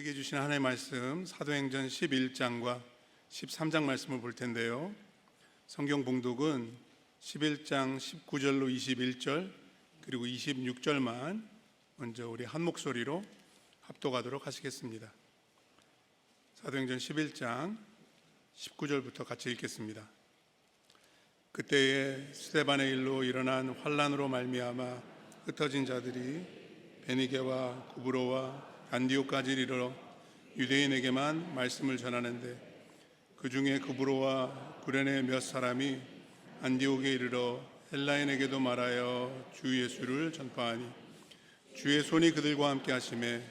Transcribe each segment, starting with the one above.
우리에게 주신 하나님의 말씀 사도행전 11장과 13장 말씀을 볼 텐데요. 성경 봉독은 11장 19절로 21절 그리고 26절만 먼저 우리 한 목소리로 합독하도록 하시겠습니다. 사도행전 11장 19절부터 같이 읽겠습니다. 그때에 스데반의 일로 일어난 환난으로 말미암아 흩어진 자들이 베니게와 구브로와 안디옥까지 이르러 유대인에게만 말씀을 전하는데 그 중에 구브로와 구레네 몇 사람이 안디옥에 이르러 헬라인에게도 말하여 주 예수를 전파하니 주의 손이 그들과 함께 하심에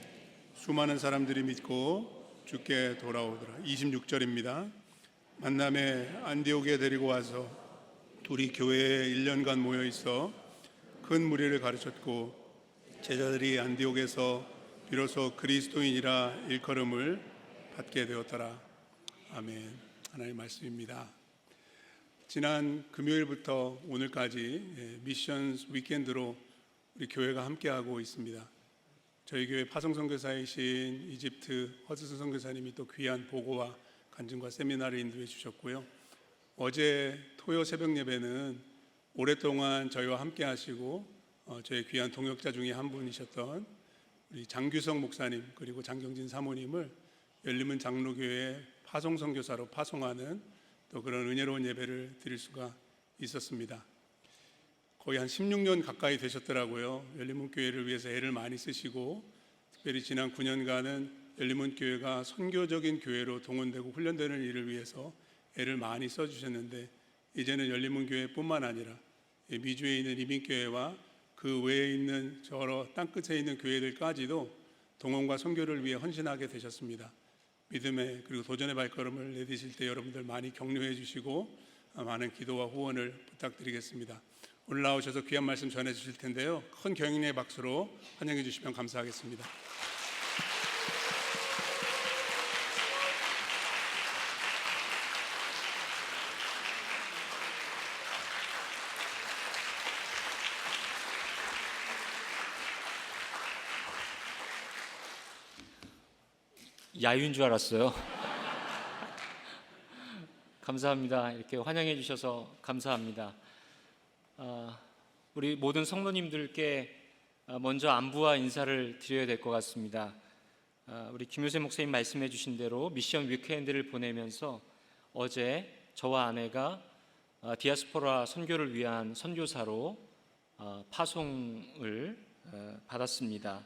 수많은 사람들이 믿고 주께 돌아오더라. 26절입니다. 만남에 안디옥에 데리고 와서 둘이 교회에 1년간 모여 있어 큰 무리를 가르쳤고 제자들이 안디옥에서 비로소 그리스도인이라 일컬음을 받게 되었더라. 아멘. 하나님의 말씀입니다. 지난 금요일부터 오늘까지 미션스 위켄드로 우리 교회가 함께하고 있습니다. 저희 교회 파송선교사이신 이집트 허드슨 선교사님이 또 귀한 보고와 간증과 세미나를 인도해 주셨고요. 어제 토요 새벽 예배는 오랫동안 저희와 함께 하시고 저희 귀한 동역자 중에 한 분이셨던 우리 장규성 목사님 그리고 장경진 사모님을 열림은 장로교회 파송선교사로 파송하는 또 그런 은혜로운 예배를 드릴 수가 있었습니다. 거의 한 16년 가까이 되셨더라고요. 열림은 교회를 위해서 애를 많이 쓰시고 특별히 지난 9년간은 열림은 교회가 선교적인 교회로 동원되고 훈련되는 일을 위해서 애를 많이 써주셨는데 이제는 열림은 교회뿐만 아니라 미주에 있는 이민교회와 그 외에 있는 저러 땅끝에 있는 교회들까지도 동원과 선교를 위해 헌신하게 되셨습니다. 믿음의 그리고 도전의 발걸음을 내디실 때 여러분들 많이 격려해 주시고 많은 기도와 후원을 부탁드리겠습니다. 오늘 나오셔서 귀한 말씀 전해 주실 텐데요. 큰 경의의 박수로 환영해 주시면 감사하겠습니다. 야유인 줄 알았어요. 감사합니다. 이렇게 환영해 주셔서 감사합니다. 우리 모든 성도님들께 먼저 안부와 인사를 드려야 될 것 같습니다. 우리 김효세 목사님 말씀해 주신 대로 미션 위크엔드를 보내면서 어제 저와 아내가 디아스포라 선교를 위한 선교사로 파송을 받았습니다.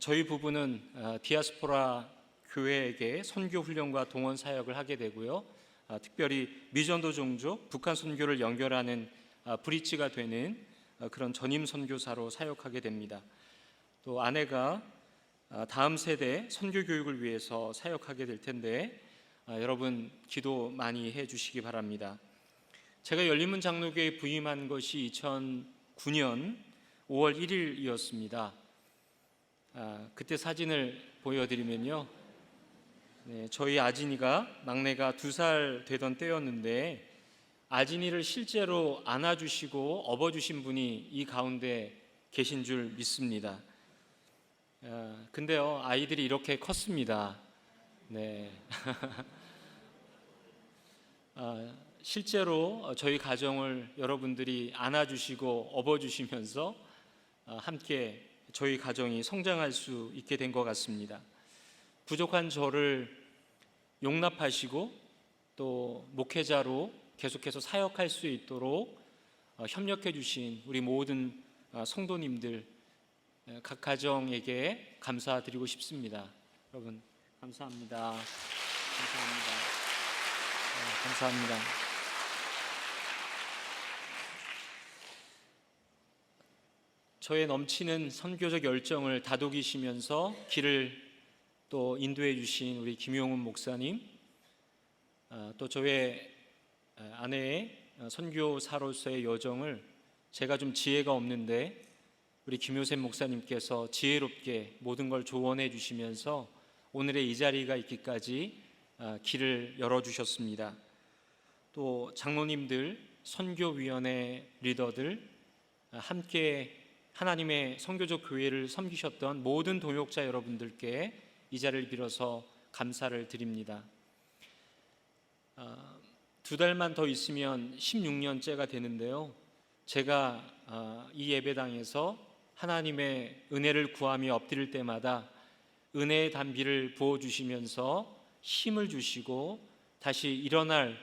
저희 부부는 디아스포라 교회에게 선교 훈련과 동원 사역을 하게 되고요. 특별히 미전도 종족, 북한 선교를 연결하는 브릿지가 되는 그런 전임 선교사로 사역하게 됩니다. 또 아내가 다음 세대 선교 교육을 위해서 사역하게 될 텐데 여러분 기도 많이 해 주시기 바랍니다. 제가 열림은 장로교에 부임한 것이 2009년 5월 1일이었습니다. 그때 사진을 보여드리면요, 저희 아진이가 막내가 2살 되던 때였는데 아진이를 실제로 안아주시고 업어주신 분이 이 가운데 계신 줄 믿습니다. 근데요, 아이들이 이렇게 컸습니다. 네. 실제로 저희 가정을 여러분들이 안아주시고 업어주시면서 함께 저희 가정이 성장할 수 있게 된 것 같습니다. 부족한 저를 용납하시고 또 목회자로 계속해서 사역할 수 있도록 협력해 주신 우리 모든 성도님들 각 가정에게 감사드리고 싶습니다. 여러분 감사합니다. 감사합니다. 감사합니다. 저의 넘치는 선교적 열정을 다독이시면서 길을 또 인도해 주신 우리 김용훈 목사님, 또 저의 아내의 선교사로서의 여정을 제가 좀 지혜가 없는데 우리 김효세 목사님께서 지혜롭게 모든 걸 조언해 주시면서 오늘의 이 자리가 있기까지 길을 열어주셨습니다. 또 장로님들, 선교위원회 리더들, 함께 하나님의 선교적 교회를 섬기셨던 모든 동역자 여러분들께 이 자리를 빌어서 감사를 드립니다. 2달만 더 있으면 16년째가 되는데요. 제가 이 예배당에서 하나님의 은혜를 구하며 엎드릴 때마다 은혜의 단비를 부어주시면서 힘을 주시고 다시 일어날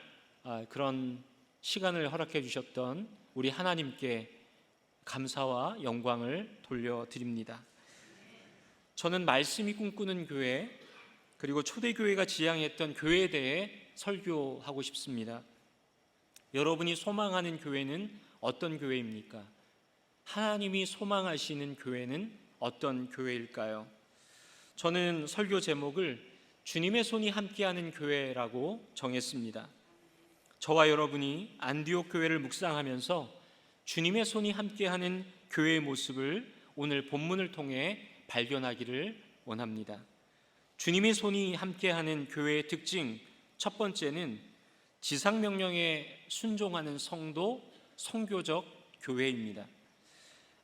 그런 시간을 허락해 주셨던 우리 하나님께 감사와 영광을 돌려드립니다. 저는 말씀이 꿈꾸는 교회, 그리고 초대교회가 지향했던 교회에 대해 설교하고 싶습니다. 여러분이 소망하는 교회는 어떤 교회입니까? 하나님이 소망하시는 교회는 어떤 교회일까요? 저는 설교 제목을 주님의 손이 함께하는 교회라고 정했습니다. 저와 여러분이 안디옥 교회를 묵상하면서 주님의 손이 함께하는 교회의 모습을 오늘 본문을 통해 발견하기를 원합니다. 주님의 손이 함께하는 교회의 특징, 첫 번째는 지상명령에 순종하는 성도, 성교적 교회입니다.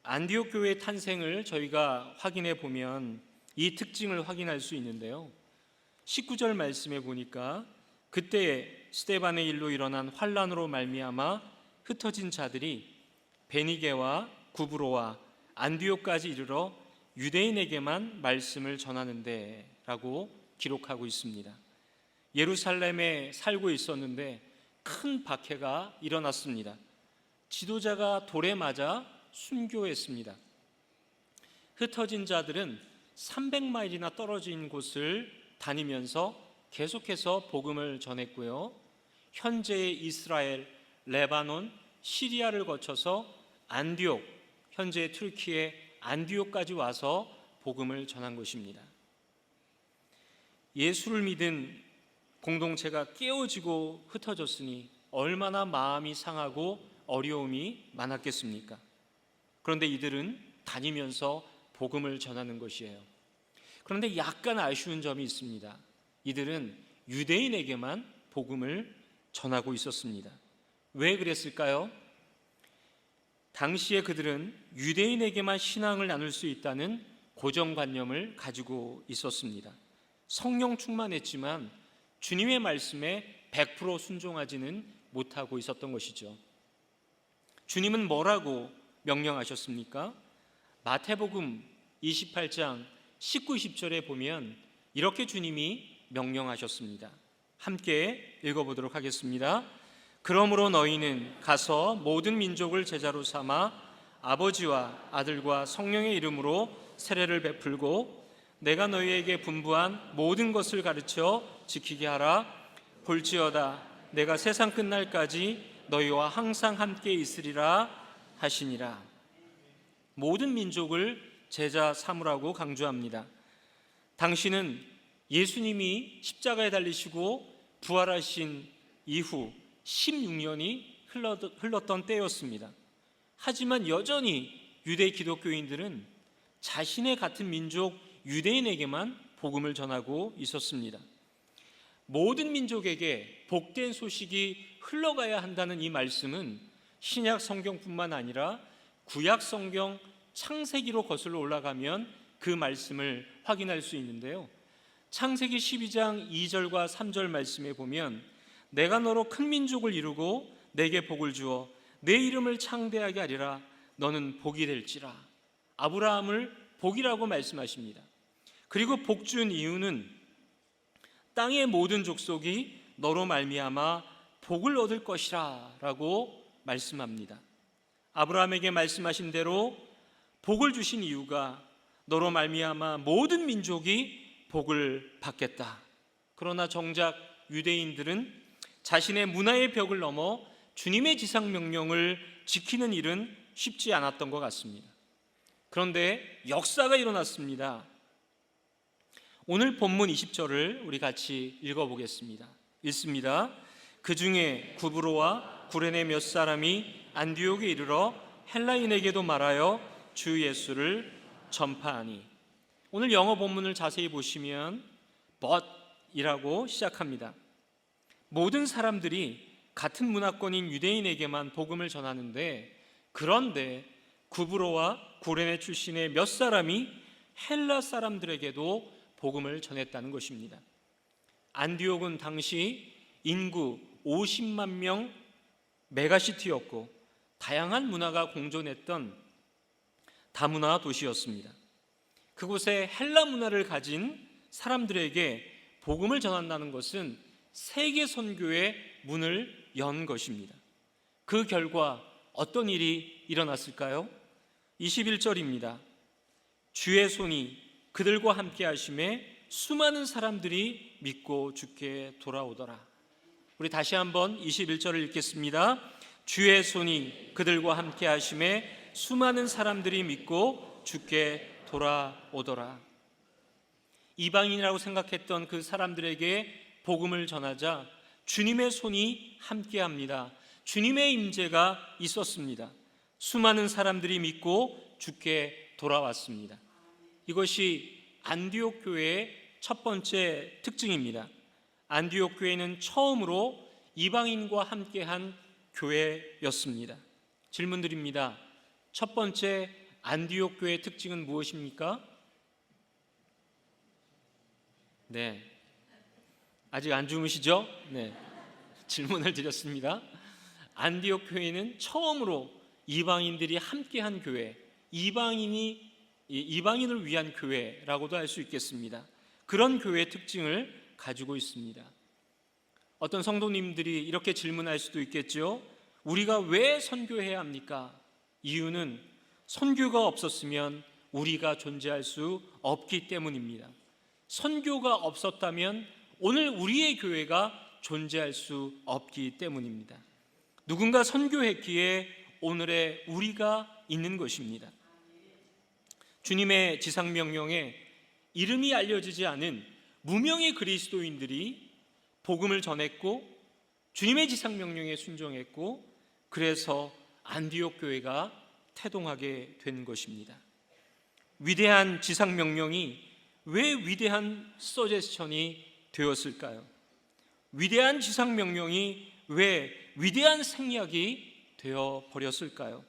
안디옥 교회의 탄생을 저희가 확인해 보면 이 특징을 확인할 수 있는데요. 19절 말씀에 보니까 그때 스데반의 일로 일어난 환란으로 말미암아 흩어진 자들이 베니게와 구브로와 안디옥까지 이르러 유대인에게만 말씀을 전하는데 라고 기록하고 있습니다. 예루살렘에 살고 있었는데 큰 박해가 일어났습니다. 지도자가 돌에 맞아 순교했습니다. 흩어진 자들은 300마일이나 떨어진 곳을 다니면서 계속해서 복음을 전했고요. 현재의 이스라엘, 레바논, 시리아를 거쳐서 안디옥, 현재의 튀르키예 안디옥까지 와서 복음을 전한 것입니다. 예수를 믿은 공동체가 깨어지고 흩어졌으니 얼마나 마음이 상하고 어려움이 많았겠습니까? 그런데 이들은 다니면서 복음을 전하는 것이에요. 그런데 약간 아쉬운 점이 있습니다. 이들은 유대인에게만 복음을 전하고 있었습니다. 왜 그랬을까요? 당시에 그들은 유대인에게만 신앙을 나눌 수 있다는 고정관념을 가지고 있었습니다. 성령 충만했지만 주님의 말씀에 100% 순종하지는 못하고 있었던 것이죠. 주님은 뭐라고 명령하셨습니까? 마태복음 28장 19, 20절에 보면 이렇게 주님이 명령하셨습니다. 함께 읽어보도록 하겠습니다. 그러므로 너희는 가서 모든 민족을 제자로 삼아 아버지와 아들과 성령의 이름으로 세례를 베풀고 내가 너희에게 분부한 모든 것을 가르쳐 지키게 하라. 볼지어다 내가 세상 끝날까지 너희와 항상 함께 있으리라 하시니라. 모든 민족을 제자 삼으라고 강조합니다. 당시는 예수님이 십자가에 달리시고 부활하신 이후 16년이 흘렀던 때였습니다. 하지만 여전히 유대 기독교인들은 자신의 같은 민족 유대인에게만 복음을 전하고 있었습니다. 모든 민족에게 복된 소식이 흘러가야 한다는 이 말씀은 신약 성경뿐만 아니라 구약 성경 창세기로 거슬러 올라가면 그 말씀을 확인할 수 있는데요. 창세기 12장 2절과 3절 말씀에 보면 내가 너로 큰 민족을 이루고 내게 복을 주어 내 이름을 창대하게 하리라. 너는 복이 될지라. 아브라함을 복이라고 말씀하십니다. 그리고 복 준 이유는 땅의 모든 족속이 너로 말미암아 복을 얻을 것이라 라고 말씀합니다. 아브라함에게 말씀하신 대로 복을 주신 이유가 너로 말미암아 모든 민족이 복을 받겠다. 그러나 정작 유대인들은 자신의 문화의 벽을 넘어 주님의 지상명령을 지키는 일은 쉽지 않았던 것 같습니다. 그런데 역사가 일어났습니다. 오늘 본문 20절을 우리 같이 읽어보겠습니다. 읽습니다. 그 중에 구브로와 구레네 몇 사람이 안디옥에 이르러 헬라인에게도 말하여 주 예수를 전파하니. 오늘 영어 본문을 자세히 보시면 but이라고 시작합니다. 모든 사람들이 같은 문화권인 유대인에게만 복음을 전하는데, 그런데 구브로와 구레네 출신의 몇 사람이 헬라 사람들에게도 복음을 전했다는 것입니다. 안디옥은 당시 인구 50만 명 메가시티였고 다양한 문화가 공존했던 다문화 도시였습니다. 그곳에 헬라 문화를 가진 사람들에게 복음을 전한다는 것은 세계 선교의 문을 연 것입니다. 그 결과 어떤 일이 일어났을까요? 21절입니다. 주의 손이 그들과 함께 하심에 수많은 사람들이 믿고 주께 돌아오더라. 우리 다시 한번 21절을 읽겠습니다. 주의 손이 그들과 함께 하심에 수많은 사람들이 믿고 주께 돌아오더라. 이방인이라고 생각했던 그 사람들에게 복음을 전하자 주님의 손이 함께합니다. 주님의 임재가 있었습니다. 수많은 사람들이 믿고 주께 돌아왔습니다. 이것이 안디옥 교회의 첫 번째 특징입니다. 안디옥 교회는 처음으로 이방인과 함께한 교회였습니다. 질문 드립니다. 첫 번째 안디옥 교회의 특징은 무엇입니까? 네, 아직 안 주무시죠? 네, 질문을 드렸습니다. 안디옥 교회는 처음으로 이방인들이 함께한 교회, 이방인을 위한 교회라고도 할 수 있겠습니다. 그런 교회의 특징을 가지고 있습니다. 어떤 성도님들이 이렇게 질문할 수도 있겠죠. 우리가 왜 선교해야 합니까? 이유는 선교가 없었으면 우리가 존재할 수 없기 때문입니다. 선교가 없었다면 오늘 우리의 교회가 존재할 수 없기 때문입니다. 누군가 선교했기에 오늘의 우리가 있는 것입니다. 주님의 지상명령에 이름이 알려지지 않은 무명의 그리스도인들이 복음을 전했고 주님의 지상명령에 순종했고 그래서 안디옥 교회가 태동하게 된 것입니다. 위대한 지상명령이 왜 위대한 서제스천이 되었을까요? 위대한 지상명령이 왜 위대한 생략이 되어버렸을까요?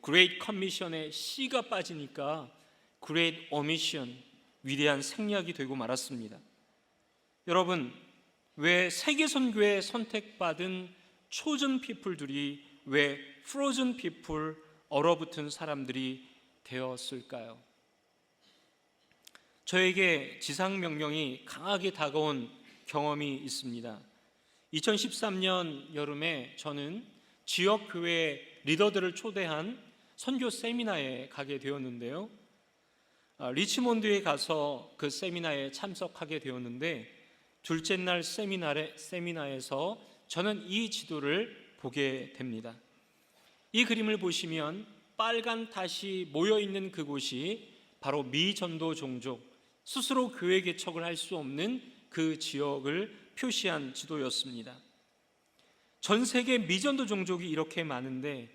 Great Commission에 C가 빠지니까 Great Omission, 위대한 생략이 되고 말았습니다. 여러분, 왜 세계선교에 선택받은 chosen people들이 왜 frozen people, 얼어붙은 사람들이 되었을까요? 저에게 지상명령이 강하게 다가온 경험이 있습니다. 2013년 여름에 저는 지역교회 리더들을 초대한 선교 세미나에 가게 되었는데요. 리치몬드에 가서 그 세미나에 참석하게 되었는데 둘째 날 세미나에서 저는 이 지도를 보게 됩니다. 이 그림을 보시면 빨간 탓이 모여있는 그곳이 바로 미전도 종족, 스스로 교회 개척을 할 수 없는 그 지역을 표시한 지도였습니다. 전 세계 미전도 종족이 이렇게 많은데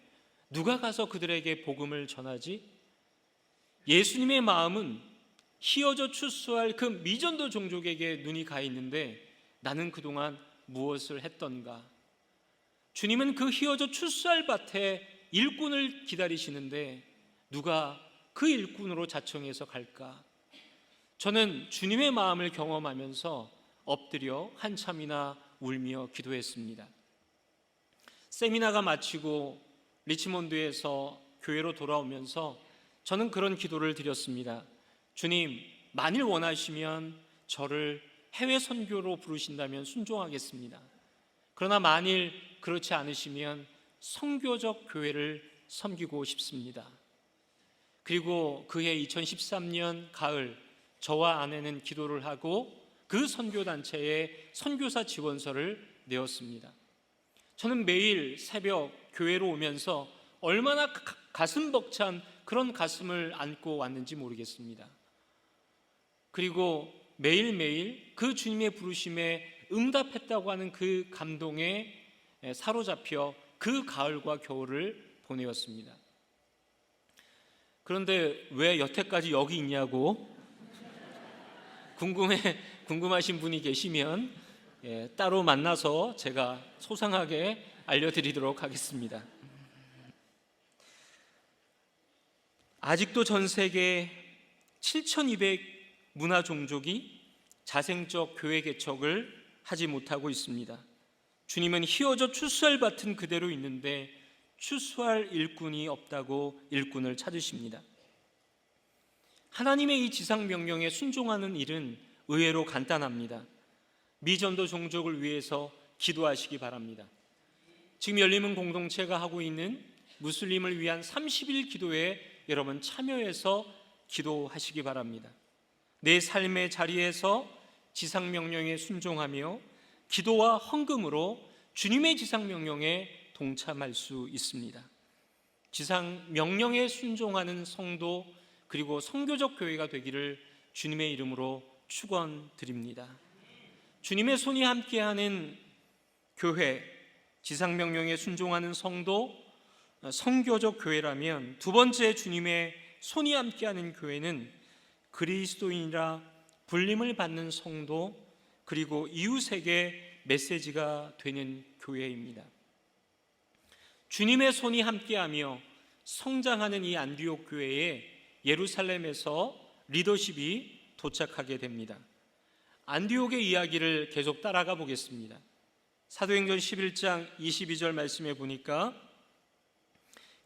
누가 가서 그들에게 복음을 전하지? 예수님의 마음은 희어져 추수할 그 미전도 종족에게 눈이 가 있는데 나는 그동안 무엇을 했던가? 주님은 그 희어져 추수할 밭에 일꾼을 기다리시는데 누가 그 일꾼으로 자청해서 갈까? 저는 주님의 마음을 경험하면서 엎드려 한참이나 울며 기도했습니다. 세미나가 마치고 리치몬드에서 교회로 돌아오면서 저는 그런 기도를 드렸습니다. 주님, 만일 원하시면 저를 해외 선교로 부르신다면 순종하겠습니다. 그러나 만일 그렇지 않으시면 선교적 교회를 섬기고 싶습니다. 그리고 그해 2013년 가을 저와 아내는 기도를 하고 그 선교단체에 선교사 지원서를 내었습니다. 저는 매일 새벽 교회로 오면서 얼마나 가슴 벅찬 그런 가슴을 안고 왔는지 모르겠습니다. 그리고 매일매일 그 주님의 부르심에 응답했다고 하는 그 감동에 사로잡혀 그 가을과 겨울을 보내었습니다. 그런데 왜 여태까지 여기 있냐고 궁금하신 분이 계시면 따로 만나서 제가 소상하게 알려드리도록 하겠습니다. 아직도 전 세계 7,200 문화 종족이 자생적 교회 개척을 하지 못하고 있습니다. 주님은 휘어져 추수할 밭은 그대로 있는데 추수할 일꾼이 없다고 일꾼을 찾으십니다. 하나님의 이 지상 명령에 순종하는 일은 의외로 간단합니다. 미전도 종족을 위해서 기도하시기 바랍니다. 지금 열림은 공동체가 하고 있는 무슬림을 위한 30일 기도에 여러분 참여해서 기도하시기 바랍니다. 내 삶의 자리에서 지상 명령에 순종하며 기도와 헌금으로 주님의 지상 명령에 동참할 수 있습니다. 지상 명령에 순종하는 성도 그리고 성교적 교회가 되기를 주님의 이름으로 축원드립니다. 주님의 손이 함께하는 교회, 지상 명령에 순종하는 성도, 성교적 교회라면 두 번째 주님의 손이 함께하는 교회는 그리스도인이라 불림을 받는 성도 그리고 이웃에게 메시지가 되는 교회입니다. 주님의 손이 함께하며 성장하는 이 안디옥 교회에 예루살렘에서 리더십이 도착하게 됩니다. 안디옥의 이야기를 계속 따라가 보겠습니다. 사도행전 11장 22절 말씀에 보니까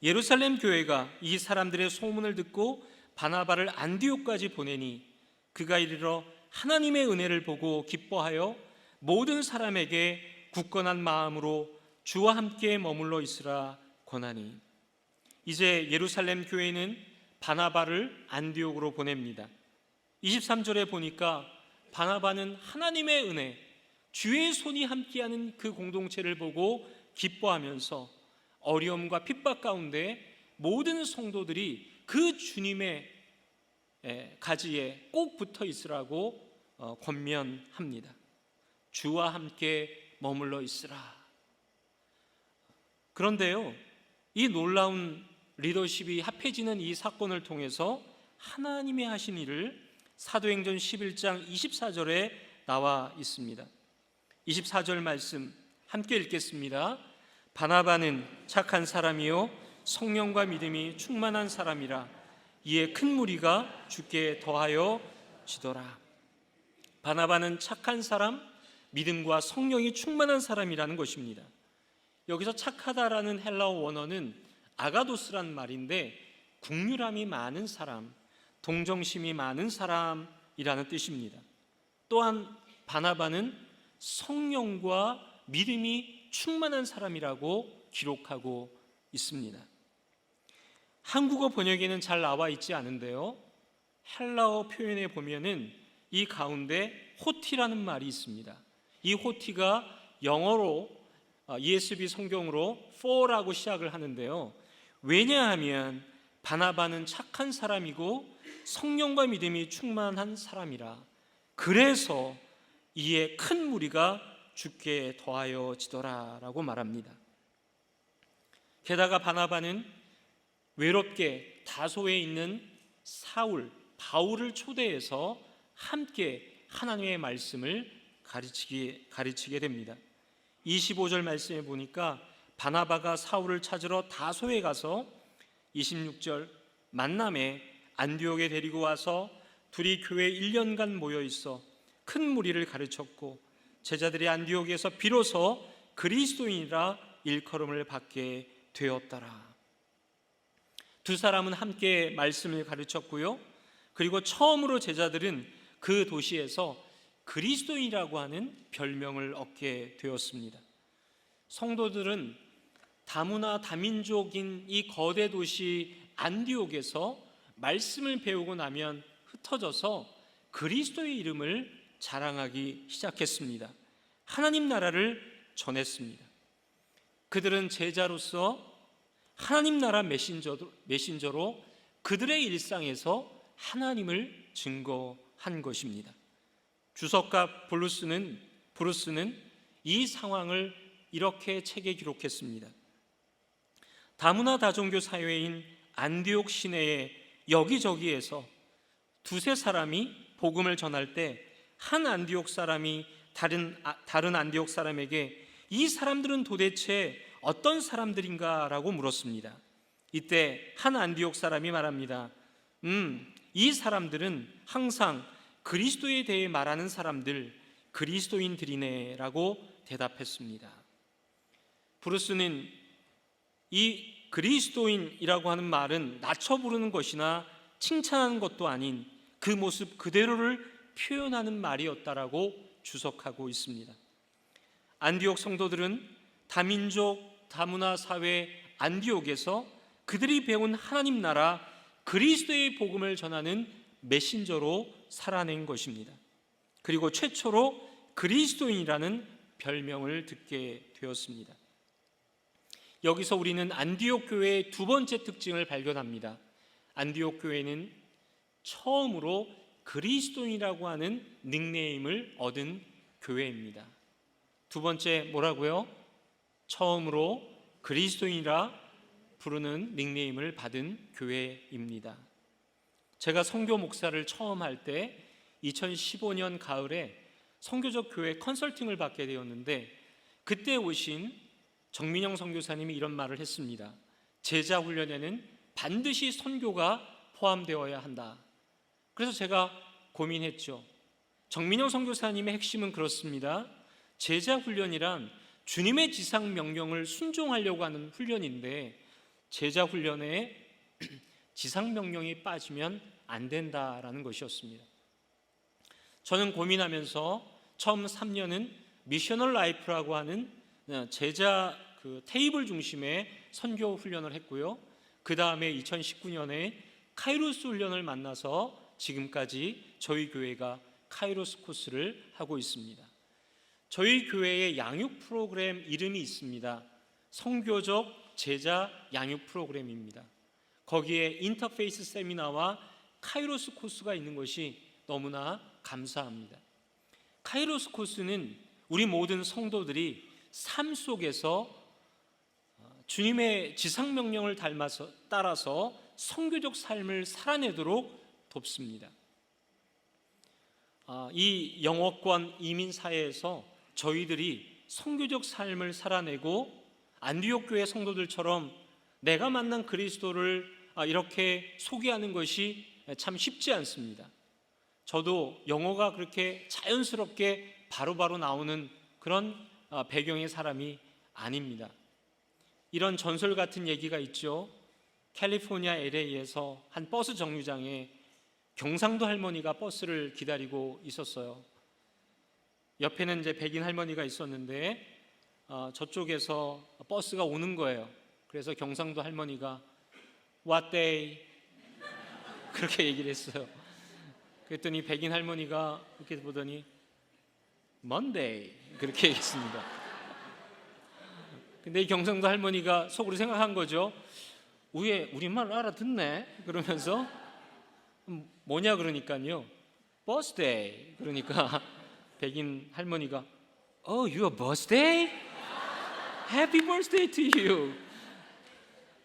예루살렘 교회가 이 사람들의 소문을 듣고 바나바를 안디옥까지 보내니 그가 이르러 하나님의 은혜를 보고 기뻐하여 모든 사람에게 굳건한 마음으로 주와 함께 머물러 있으라 권하니. 이제 예루살렘 교회는 바나바를 안디옥으로 보냅니다. 23절에 보니까 바나바는 하나님의 은혜, 주의 손이 함께하는 그 공동체를 보고 기뻐하면서 어려움과 핍박 가운데 모든 성도들이 그 주님의 가지에 꼭 붙어 있으라고 권면합니다. 주와 함께 머물러 있으라. 그런데요, 이 놀라운 리더십이 합해지는 이 사건을 통해서 하나님의 하신 일을 사도행전 11장 24절에 나와 있습니다. 24절 말씀 함께 읽겠습니다. 바나바는 착한 사람이요 성령과 믿음이 충만한 사람이라 이에 큰 무리가 주께 더하여 지더라. 바나바는 착한 사람, 믿음과 성령이 충만한 사람이라는 것입니다. 여기서 착하다라는 헬라어 원어는 아가도스란 말인데 국률함이 많은 사람, 동정심이 많은 사람이라는 뜻입니다. 또한 바나바는 성령과 믿음이 충만한 사람이라고 기록하고 있습니다. 한국어 번역에는 잘 나와 있지 않은데요, 헬라어 표현에 보면은 이 가운데 호티라는 말이 있습니다. 이 호티가 영어로 ESV 성경으로 for라고 시작을 하는데요, 왜냐하면 바나바는 착한 사람이고 성령과 믿음이 충만한 사람이라 그래서 이에 큰 무리가 주께 더하여 지더라라고 말합니다. 게다가 바나바는 외롭게 다소에 있는 사울, 바울을 초대해서 함께 하나님의 말씀을 가르치게 됩니다. 25절 말씀에 보니까 바나바가 사울을 찾으러 다소에 가서 26절 만남에 안디옥에 데리고 와서 둘이 교회 1년간 모여 있어 큰 무리를 가르쳤고 제자들이 안디옥에서 비로소 그리스도인이라 일컬음을 받게 되었더라. 두 사람은 함께 말씀을 가르쳤고요, 그리고 처음으로 제자들은 그 도시에서 그리스도인이라고 하는 별명을 얻게 되었습니다. 성도들은 다문화 다민족인 이 거대 도시 안디옥에서 말씀을 배우고 나면 흩어져서 그리스도의 이름을 자랑하기 시작했습니다. 하나님 나라를 전했습니다. 그들은 제자로서 하나님 나라 메신저로 그들의 일상에서 하나님을 증거한 것입니다. 주석가 브루스는 이 상황을 이렇게 책에 기록했습니다. 다문화 다종교 사회인 안디옥 시내의 여기저기에서 두세 사람이 복음을 전할 때 한 안디옥 사람이 다른 안디옥 사람에게 이 사람들은 도대체 어떤 사람들인가라고 물었습니다. 이때 한 안디옥 사람이 말합니다. 이 사람들은 항상 그리스도에 대해 말하는 사람들 그리스도인들이네라고 대답했습니다. 브루스는 이 그리스도인이라고 하는 말은 낮춰 부르는 것이나 칭찬하는 것도 아닌 그 모습 그대로를 표현하는 말이었다라고 주석하고 있습니다. 안디옥 성도들은 다민족 다문화 사회 안디옥에서 그들이 배운 하나님 나라 그리스도의 복음을 전하는 메신저로 살아낸 것입니다. 그리고 최초로 그리스도인이라는 별명을 듣게 되었습니다. 여기서 우리는 안디옥 교회의 두 번째 특징을 발견합니다. 안디옥 교회는 처음으로 그리스도인이라고 하는 닉네임을 얻은 교회입니다. 두 번째 뭐라고요? 처음으로 그리스도인이라 부르는 닉네임을 받은 교회입니다. 제가 선교 목사를 처음 할 때 2015년 가을에 선교적 교회 컨설팅을 받게 되었는데 그때 오신 정민영 선교사님이 이런 말을 했습니다. 제자 훈련에는 반드시 선교가 포함되어야 한다. 그래서 제가 고민했죠. 정민영 선교사님의 핵심은 그렇습니다. 제자 훈련이란 주님의 지상 명령을 순종하려고 하는 훈련인데 제자 훈련에 지상 명령이 빠지면 안 된다라는 것이었습니다. 저는 고민하면서 처음 3년은 미셔널 라이프라고 하는 제자 테이블 중심의 선교 훈련을 했고요. 그 다음에 2019년에 카이로스 훈련을 만나서 지금까지 저희 교회가 카이로스 코스를 하고 있습니다. 저희 교회의 양육 프로그램 이름이 있습니다. 선교적 제자 양육 프로그램입니다. 거기에 인터페이스 세미나와 카이로스 코스가 있는 것이 너무나 감사합니다. 카이로스 코스는 우리 모든 성도들이 삶 속에서 주님의 지상명령을 따라서 선교적 삶을 살아내도록 돕습니다. 이 영어권 이민사회에서 저희들이 선교적 삶을 살아내고 안디옥 교회 성도들처럼 내가 만난 그리스도를 이렇게 소개하는 것이 참 쉽지 않습니다. 저도 영어가 그렇게 자연스럽게 바로바로 나오는 그런 배경의 사람이 아닙니다. 이런 전설 같은 얘기가 있죠. 캘리포니아 LA에서 한 버스 정류장에 경상도 할머니가 버스를 기다리고 있었어요. 옆에는 이제 백인 할머니가 있었는데 저쪽에서 버스가 오는 거예요. 그래서 경상도 할머니가 What day? 그렇게 얘기를 했어요. 그랬더니 백인 할머니가 이렇게 보더니 Monday 그렇게 얘기했습니다. 근데 이 경상도 할머니가 속으로 생각한 거죠. 우리말 알아듣네? 그러면서 뭐냐 그러니까요. Birthday. 그러니까 백인 할머니가 Oh, your birthday? Happy birthday to you.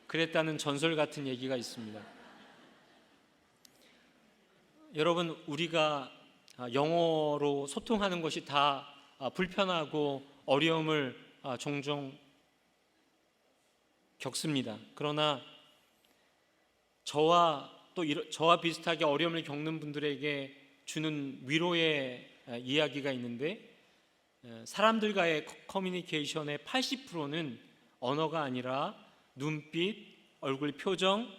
그랬다는 전설 같은 얘기가 있습니다. 여러분, 우리가 영어로 소통하는 것이 다 불편하고 어려움을 종종 겪습니다. 그러나 저와 비슷하게 어려움을 겪는 분들에게 주는 위로의 이야기가 있는데 사람들과의 커뮤니케이션의 80%는 언어가 아니라 눈빛, 얼굴 표정,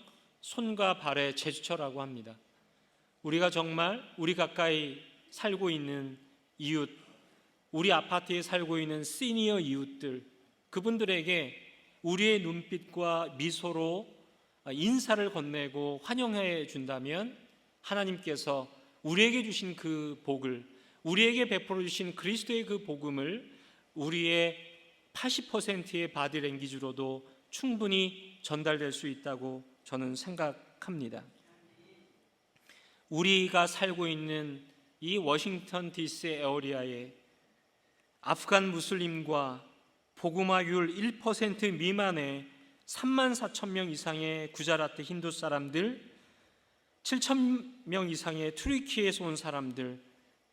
손과 발의 제스처라고 합니다. 우리가 정말 우리 가까이 살고 있는 이웃, 우리 아파트에 살고 있는 시니어 이웃들, 그분들에게 우리의 눈빛과 미소로 인사를 건네고 환영해 준다면 하나님께서 우리에게 주신 그 복을, 우리에게 베풀어 주신 그리스도의 그 복음을 우리의 80%의 바디랭귀지로도 충분히 전달될 수 있다고 저는 생각합니다. 우리가 살고 있는 이 워싱턴 DC 에어리아에 아프간 무슬림과 복음화율 1% 미만의 34,000명 이상의 구자라트 힌두 사람들, 7,000명 이상의 투르키에서 온 사람들,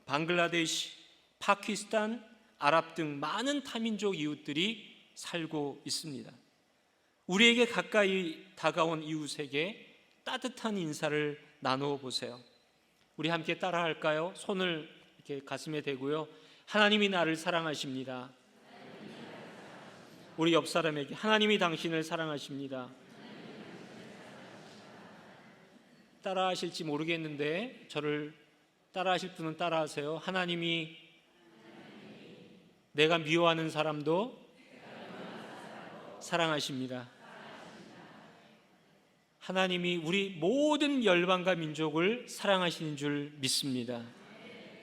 방글라데시, 파키스탄, 아랍 등 많은 타민족 이웃들이 살고 있습니다. 우리에게 가까이 다가온 이웃에게 따뜻한 인사를 나누어 보세요. 우리 함께 따라할까요? 손을 이렇게 가슴에 대고요. 하나님이 나를 사랑하십니다. 우리 옆 사람에게 하나님이 당신을 사랑하십니다. 따라하실지 모르겠는데 저를 따라하실 분은 따라하세요. 하나님이 내가 미워하는 사람도 사랑하십니다. 하나님이 우리 모든 열방과 민족을 사랑하시는 줄 믿습니다.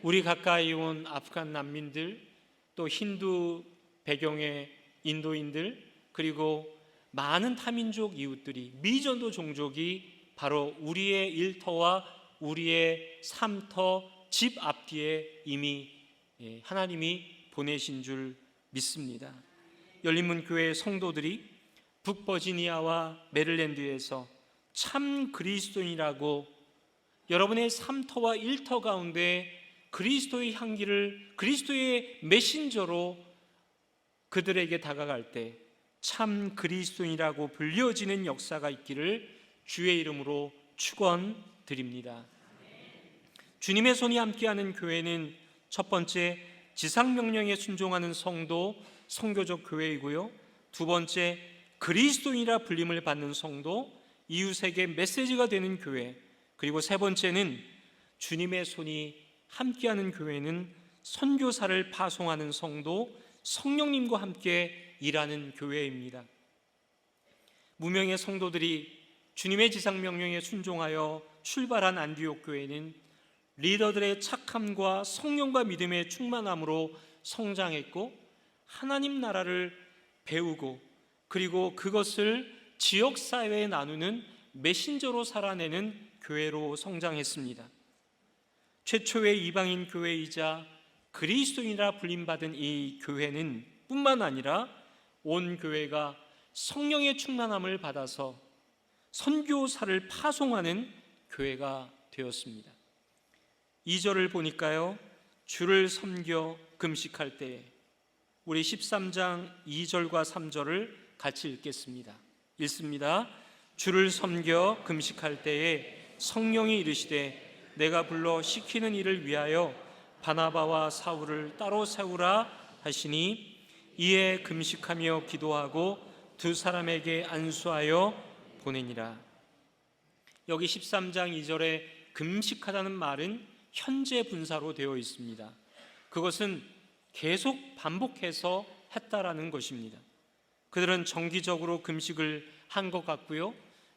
우리 가까이 온 아프간 난민들, 또 힌두 배경의 인도인들, 그리고 많은 타민족 이웃들이, 미전도 종족이 바로 우리의 일터와 우리의 삶터 집 앞뒤에 이미 하나님이 보내신 줄 믿습니다. 열린문 교회 성도들이 북버지니아와 메릴랜드에서 참 그리스도인이라고 여러분의 삶터와 일터 가운데 그리스도의 향기를, 그리스도의 메신저로 그들에게 다가갈 때 참 그리스도인이라고 불려지는 역사가 있기를 주의 이름으로 축원드립니다. 주님의 손이 함께하는 교회는 첫 번째, 지상명령에 순종하는 성도, 선교적 교회이고요. 두 번째, 그리스도인이라 불림을 받는 성도, 이웃에게 메시지가 되는 교회. 그리고 세 번째는 주님의 손이 함께하는 교회는 선교사를 파송하는 성도, 성령님과 함께 일하는 교회입니다. 무명의 성도들이 주님의 지상명령에 순종하여 출발한 안디옥 교회는 리더들의 착함과 성령과 믿음의 충만함으로 성장했고, 하나님 나라를 배우고 그리고 그것을 지역사회에 나누는 메신저로 살아내는 교회로 성장했습니다. 최초의 이방인 교회이자 그리스도인이라 불림받은 이 교회는 뿐만 아니라 온 교회가 성령의 충만함을 받아서 선교사를 파송하는 교회가 되었습니다. 2절을 보니까요, 주를 섬겨 금식할 때에, 우리 13장 2절과 3절을 같이 읽겠습니다. 읽습니다. 주를 섬겨 금식할 때에 성령이 이르시되 내가 불러 시키는 일을 위하여 바나바와 사울을 따로 세우라 하시니, 이에 금식하며 기도하고 두 사람에게 안수하여 보내니라. 여기 13장 2절에 금식하다는 말은 현재 분사로 되어 있습니다. 그것은 계속 반복해서 했다라는 것입니다. 그들은 정기적으로 금식을 한 것 같고요,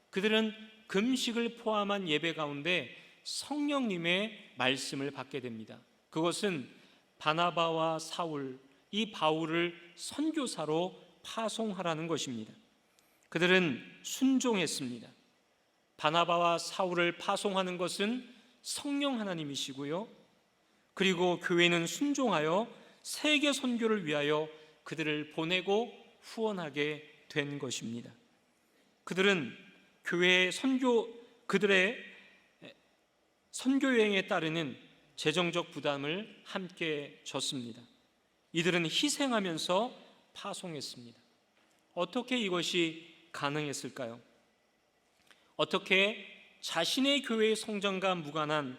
그들은 금식을 포함한 예배 가운데 성령님의 말씀을 받게 됩니다. 그것은 바나바와 사울, 이 바울을 선교사로 파송하라는 것입니다. 그들은 순종했습니다. 바나바와 사울을 파송하는 것은 성령 하나님이시고요, 그리고 교회는 순종하여 세계 선교를 위하여 그들을 보내고 후원하게 된 것입니다. 그들은 그들의 선교 여행에 따르는 재정적 부담을 함께 졌습니다. 이들은 희생하면서 파송했습니다. 어떻게 이것이 가능했을까요? 어떻게 자신의 교회의 성장과 무관한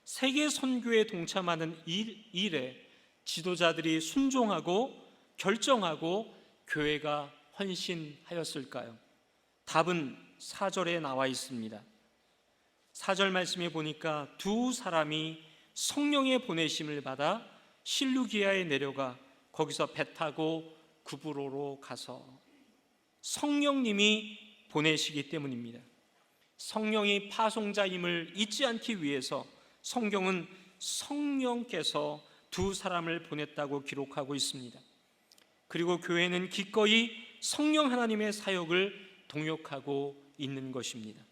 세계 선교에 동참하는 일에 지도자들이 순종하고 결정하고 교회가 헌신하였을까요? 답은 4절에 나와 있습니다. 4절 말씀에 보니까 두 사람이 성령의 보내심을 받아 실루기아에 내려가 거기서 배 타고 구브로로 가서, 성령님이 보내시기 때문입니다. 성령이 파송자임을 잊지 않기 위해서 성경은 성령께서 두 사람을 보냈다고 기록하고 있습니다. 그리고 교회는 기꺼이 성령 하나님의 사역을 동역하고 있는 것입니다.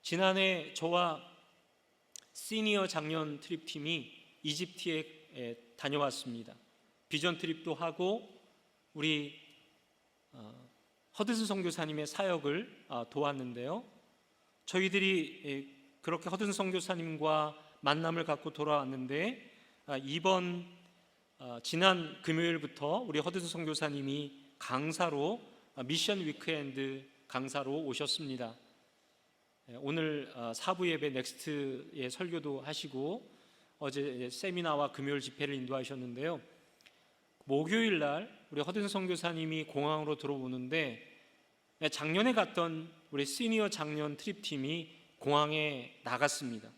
지난해 저와 시니어 장년 트립팀이 이집트에 다녀왔습니다. 비전 트립도 하고 우리 허드슨 선교사님의 사역을 도왔는데요, 저희들이 그렇게 허드슨 선교사님과 만남을 갖고 돌아왔는데, 지난 금요일부터 우리 허드슨 선교사님이 강사로, 미션 위크엔드 강사로 오셨습니다. 오늘 사부 예배 넥스트의 설교도 하시고 어제 세미나와 금요일 집회를 인도하셨는데요. 목요일 날 우리 허든 선교사님이 공항으로 들어오는데 작년에 갔던 우리 시니어 작년 트립팀이 공항에 나갔습니다.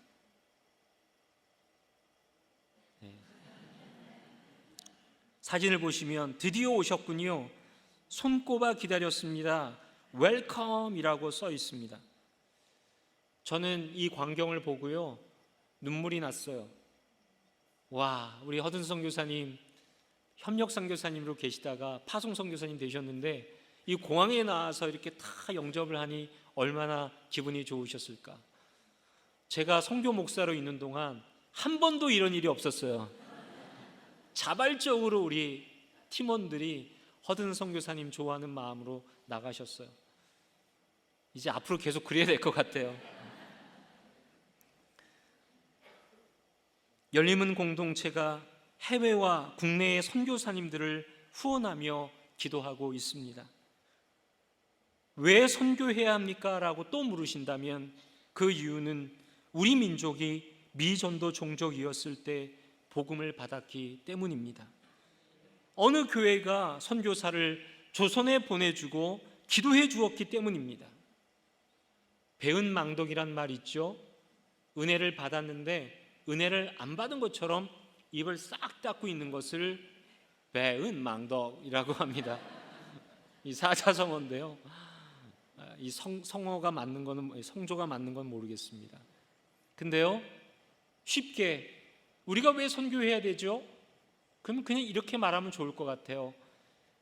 사진을 보시면 드디어 오셨군요. 손꼽아 기다렸습니다. 웰컴이라고 써 있습니다. 저는 이 광경을 보고요, 눈물이 났어요. 와, 우리 허든 선교사님 협력 선교사님으로 계시다가 파송 선교사님 되셨는데 이 공항에 나와서 이렇게 다 영접을 하니 얼마나 기분이 좋으셨을까. 제가 선교 목사로 있는 동안 한 번도 이런 일이 없었어요. 자발적으로 우리 팀원들이 허든 선교사님 좋아하는 마음으로 나가셨어요. 이제 앞으로 계속 그래야 될 것 같아요. 열림은 공동체가 해외와 국내의 선교사님들을 후원하며 기도하고 있습니다. 왜 선교해야 합니까? 라고 또 물으신다면 그 이유는 우리 민족이 미전도 종족이었을 때 복음을 받았기 때문입니다. 어느 교회가 선교사를 조선에 보내주고 기도해 주었기 때문입니다. 배은 망덕이란 말 있죠. 은혜를 받았는데 은혜를 안 받은 것처럼 입을 싹 닫고 있는 것을 배은 망덕이라고 합니다. 이 사자성어인데요. 이 성어가 맞는 거는, 성조가 맞는 건 모르겠습니다. 근데요, 쉽게 우리가 왜 선교해야 되죠? 그럼 그냥 이렇게 말하면 좋을 것 같아요.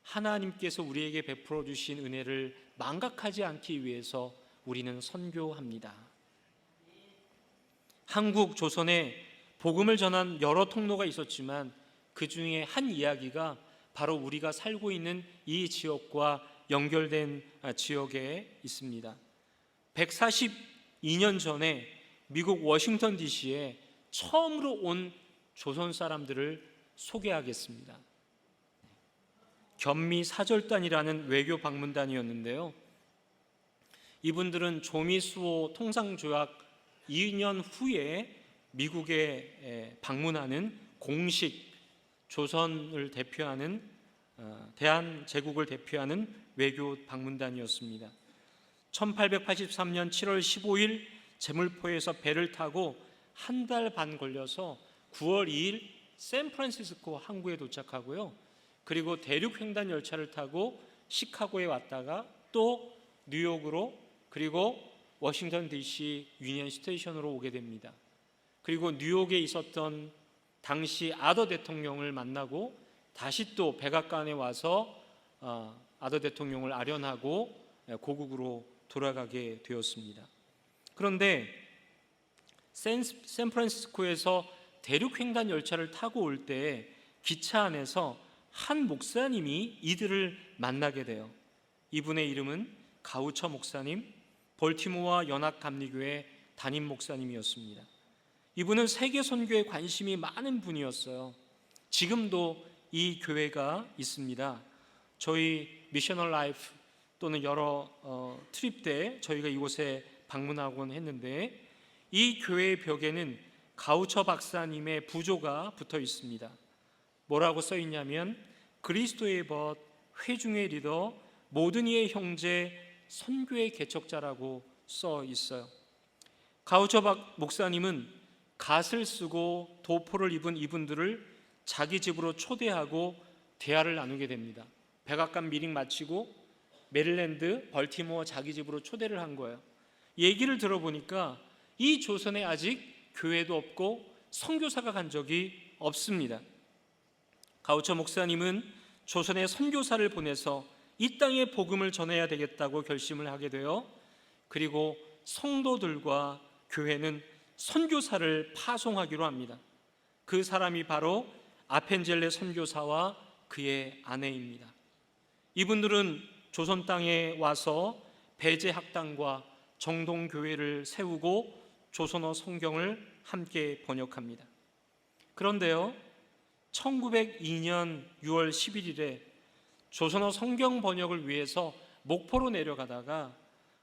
하나님께서 우리에게 베풀어 주신 은혜를 망각하지 않기 위해서 우리는 선교합니다. 한국 조선에 복음을 전한 여러 통로가 있었지만 그 중에 한 이야기가 바로 우리가 살고 있는 이 지역과 연결된 지역에 있습니다. 142년 전에 미국 워싱턴 DC에 처음으로 온 조선 사람들을 소개하겠습니다. 견미 사절단이라는 외교 방문단이었는데요. 이분들은 조미수호 통상조약 2년 후에 미국에 방문하는 공식 조선을 대표하는 대한제국을 대표하는 외교 방문단이었습니다. 1883년 7월 15일 제물포에서 배를 타고 한 달 반 걸려서 9월 2일 샌프란시스코 항구에 도착하고요. 그리고 대륙 횡단 열차를 타고 시카고에 왔다가 또 뉴욕으로, 그리고 워싱턴 DC 유니언 스테이션으로 오게 됩니다. 그리고 뉴욕에 있었던 당시 아더 대통령을 만나고 다시 또 백악관에 와서 아더 대통령을 아련하고 고국으로 돌아가게 되었습니다. 그런데 샌프란시스코에서 대륙 횡단 열차를 타고 올 때 기차 안에서 한 목사님이 이들을 만나게 돼요. 이분의 이름은 가우처 목사님, 볼티모어 연합감리교회 담임 목사님이었습니다. 이분은 세계 선교에 관심이 많은 분이었어요. 지금도 이 교회가 있습니다. 저희 미셔널 라이프 또는 여러 트립 때 저희가 이곳에 방문하곤 했는데 이 교회의 벽에는 가우처 박사님의 부조가 붙어 있습니다. 뭐라고 써 있냐면 그리스도의 벗, 회중의 리더, 모든 이의 형제, 선교의 개척자라고 써 있어요. 가우처 목사님은 갓을 쓰고 도포를 입은 이분들을 자기 집으로 초대하고 대화를 나누게 됩니다. 백악관 미팅 마치고 메릴랜드 벌티모어 자기 집으로 초대를 한 거예요. 얘기를 들어보니까 이 조선에 아직 교회도 없고 선교사가 간 적이 없습니다. 가우처 목사님은 조선에 선교사를 보내서 이 땅에 복음을 전해야 되겠다고 결심을 하게 되어 그리고 성도들과 교회는 선교사를 파송하기로 합니다. 그 사람이 바로 아펜젤레 선교사와 그의 아내입니다. 이분들은 조선 땅에 와서 배제학당과 정동교회를 세우고 조선어 성경을 함께 번역합니다. 그런데요, 1902년 6월 11일에 조선어 성경 번역을 위해서 목포로 내려가다가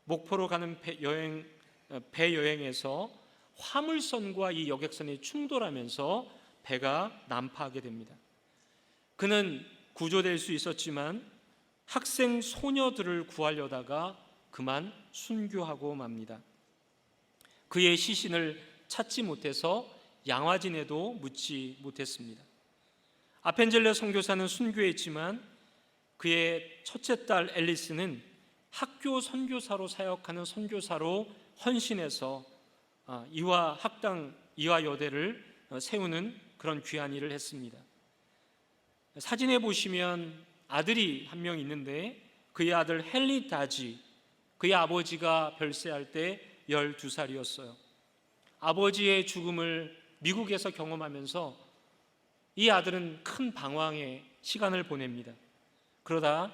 목포로 가는 여행 배 여행에서 화물선과 이 여객선이 충돌하면서 배가 난파하게 됩니다. 그는 구조될 수 있었지만 학생 소녀들을 구하려다가 그만 순교하고 맙니다. 그의 시신을 찾지 못해서 양화진에도 묻지 못했습니다. 아펜젤러 선교사는 순교했지만 그의 첫째 딸 앨리스는 학교 선교사로 사역하는 선교사로 헌신해서 이화 학당, 이화 여대를 세우는 그런 귀한 일을 했습니다. 사진에 보시면 아들이 한 명 있는데 그의 아들 헨리 다지, 그의 아버지가 별세할 때 12살이었어요. 아버지의 죽음을 미국에서 경험하면서 이 아들은 큰 방황의 시간을 보냅니다. 그러다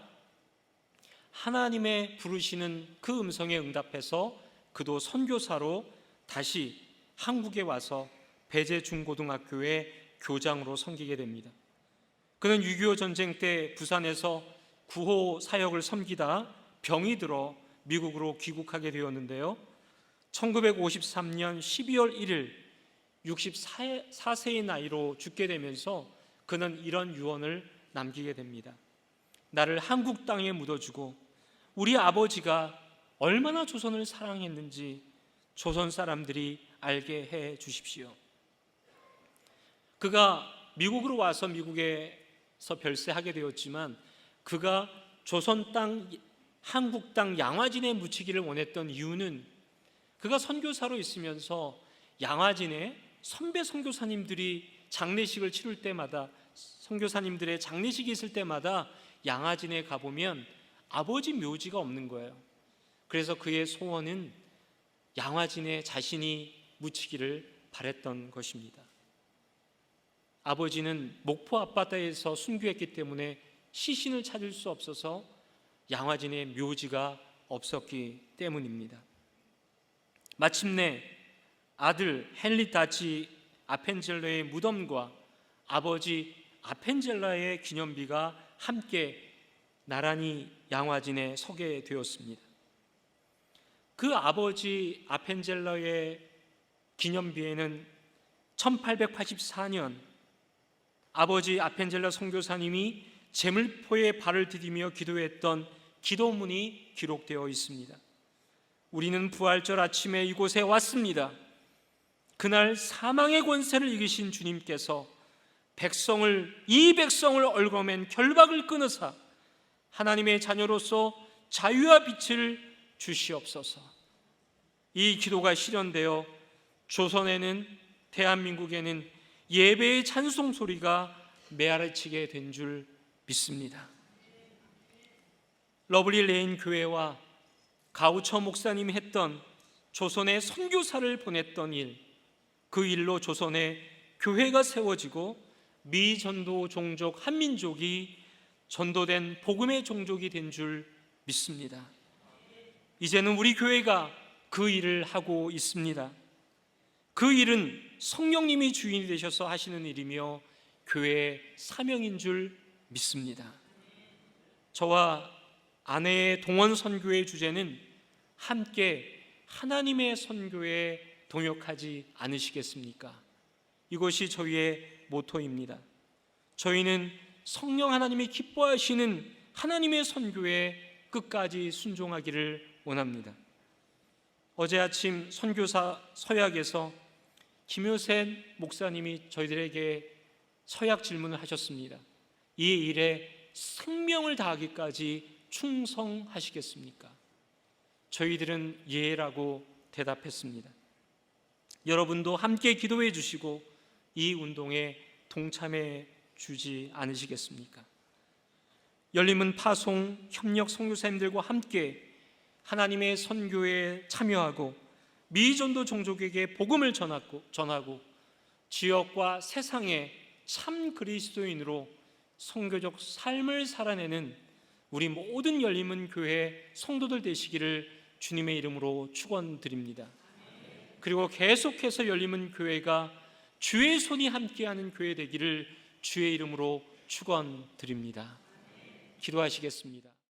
하나님의 부르시는 그 음성에 응답해서 그도 선교사로 다시 한국에 와서 배재 중고등학교의 교장으로 섬기게 됩니다. 그는 6.25 전쟁 때 부산에서 구호 사역을 섬기다 병이 들어 미국으로 귀국하게 되었는데요. 1953년 12월 1일 64세의 나이로 죽게 되면서 그는 이런 유언을 남기게 됩니다. 나를 한국 땅에 묻어주고 우리 아버지가 얼마나 조선을 사랑했는지 조선 사람들이 알게 해 주십시오. 그가 미국으로 와서 미국에서 별세하게 되었지만 그가 조선 땅, 한국 땅 양화진에 묻히기를 원했던 이유는 그가 선교사로 있으면서 양화진에 선배 선교사님들이 장례식을 치를 때마다, 선교사님들의 장례식이 있을 때마다 양화진에 가보면 아버지 묘지가 없는 거예요. 그래서 그의 소원은 양화진에 자신이 묻히기를 바랬던 것입니다. 아버지는 목포 앞바다에서 순교했기 때문에 시신을 찾을 수 없어서 양화진에 묘지가 없었기 때문입니다. 마침내 아들 헨리 다치 아펜젤러의 무덤과 아버지 아펜젤라의 기념비가 함께 나란히 양화진에 서게 되었습니다. 그 아버지 아펜젤러의 기념비에는 1884년 아버지 아펜젤러 선교사님이 제물포에 발을 디디며 기도했던 기도문이 기록되어 있습니다. 우리는 부활절 아침에 이곳에 왔습니다. 그날 사망의 권세를 이기신 주님께서 이 백성을 얽어맨 결박을 끊으사 하나님의 자녀로서 자유와 빛을 주시옵소서. 이 기도가 실현되어 조선에는, 대한민국에는 예배의 찬송 소리가 메아리치게 된 줄 믿습니다. 러블리 레인 교회와 가우처 목사님이 했던 조선에 선교사를 보냈던 일, 그 일로 조선에 교회가 세워지고 미전도 종족 한민족이 전도된 복음의 종족이 된 줄 믿습니다. 이제는 우리 교회가 그 일을 하고 있습니다. 그 일은 성령님이 주인이 되셔서 하시는 일이며 교회의 사명인 줄 믿습니다. 저와 아내의 동원 선교의 주제는 함께 하나님의 선교에 동역하지 않으시겠습니까? 이것이 저희의 모토입니다. 저희는 성령 하나님이 기뻐하시는 하나님의 선교에 끝까지 순종하기를 원합니다. 어제 아침 선교사 서약에서 김효센 목사님이 저희들에게 서약 질문을 하셨습니다. 이 일에 생명을 다하기까지 충성하시겠습니까? 저희들은 예라고 대답했습니다. 여러분도 함께 기도해 주시고 이 운동에 동참해 주지 않으시겠습니까? 열림은 파송 협력 선교사님들과 함께 하나님의 선교에 참여하고 미전도 종족에게 복음을 전하고 지역과 세상에 참 그리스도인으로 선교적 삶을 살아내는 우리 모든 열림은 교회 성도들 되시기를 주님의 이름으로 축원드립니다. 그리고 계속해서 열림은 교회가 주의 손이 함께하는 교회 되기를 주의 이름으로 축원드립니다. 기도하시겠습니다.